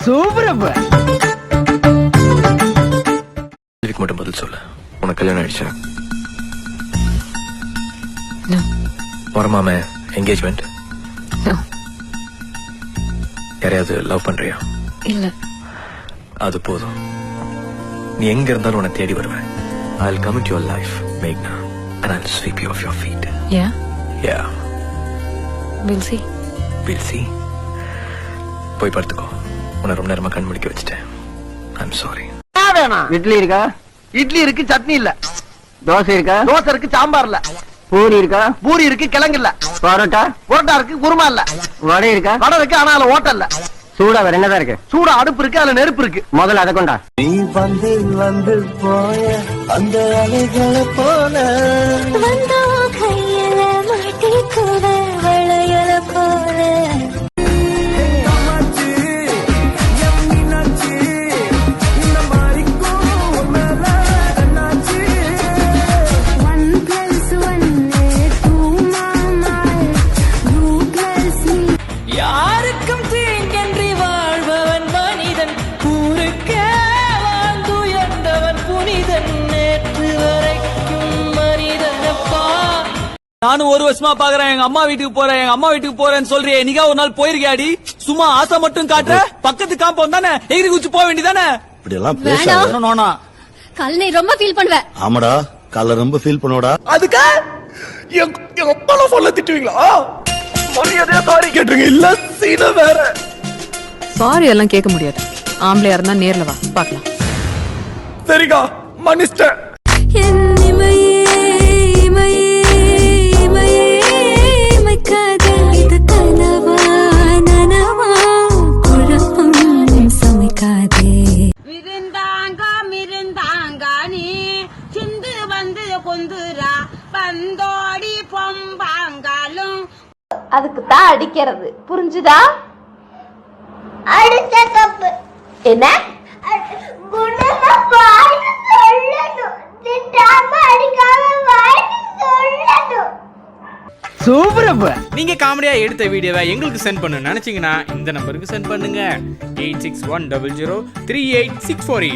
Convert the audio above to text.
Super அப்ப. இதுக்கு மட்டும் பதில் சொல்லு. உனக்கு கல்யாணம் ஆயிடுச்சா? வரமாமே என்கேஜ்மெண்ட்? யாரையாவது லவ் பண்றியா? இல்ல. அது போதும். நீ எங்க இருந்தாலும் உன்னை தேடி வருவேன். I'll come into your life, Meghna, and I'll sweep you off your feet. Yeah? Yeah. We'll see. We'll see. போய் படுத்துக்கோ. உன்னை ரொம்ப நேரமா கண் முடிக்க வச்சுட்டேன். I'm sorry. வேணாம். இட்லி இருக்கா? இட்லி இருக்கு, சட்னி இல்ல. தோசை இருக்கா? தோசை இருக்கு, சாம்பார் இல்ல. பூரி இருக்கா? பூரி இருக்கு, கிழங்கு இல்ல. பரோட்டா? பரோட்டா இருக்கு, குருமா இல்ல. வடை இருக்கா? வடை இருக்கு, ஆனா அதுல ஓட்டை இல்ல. சூடா வேற என்னதான் இருக்கு? சூடா அடுப்பு இருக்கு, அதுல நெருப்பு இருக்கு. முதல்ல அதை கொண்டா. நீ வந்து வந்து போய அந்த அலைகளை போல வந்தோ கையில மாட்டிக்குவ வளையல போல யாருக்கும் தீங்கன்றி வாழ்பவன் மனிதன், ஊருக்கே வாழ்ந்துயர்ந்தவன் புனிதன், நேற்று வரைக்கும் மனிதனப்பா. நானும் ஒரு வருஷமா பாக்குறேன், எங்க அம்மா வீட்டுக்கு போறேன்னு சொல்றியே, நீங்க ஒரு நாள் போயிருக்கியாடி? சும்மா ஆசை மட்டும் காட்டுற, பக்கத்து காம்பவுண்ட் தானே, எகிரி குச்சி போக வேண்டியதானே. இப்படி எல்லாம் பேசாத. கால் நீ ரொம்ப ஃபீல் பண்ணுவ. ஆமாடா, கால ரொம்ப ஃபீல் பண்ணுவடா. அதுக்கு எங்க அப்பா சொல்ல திட்டுவீங்களா? மரியாதையா சாரி கேட்டுருங்க, இல்ல சீன வேற. சாரி எல்லாம் கேட்க முடியாது. ஆம்பளையா இருந்தா நேர்ல வா பாக்கலாம். சரிக்கா, மன்னிச்சிட்டேன். அதுக்கு தான் அடிக்கிறது, புரிஞ்சுதா? அடிச்ச தப்பு என்ன? குணமா வாய் சொல்லணும், திட்டாம அடிக்காம வாய் சொல்லணும். சூப்பர் அப்ப. நீங்க காமெடியா எடுத்த வீடியோவை எங்களுக்கு சென்ட் பண்ண நினைச்சீங்கன்னா இந்த நம்பருக்கு சென்ட் பண்ணுங்க 8610038648.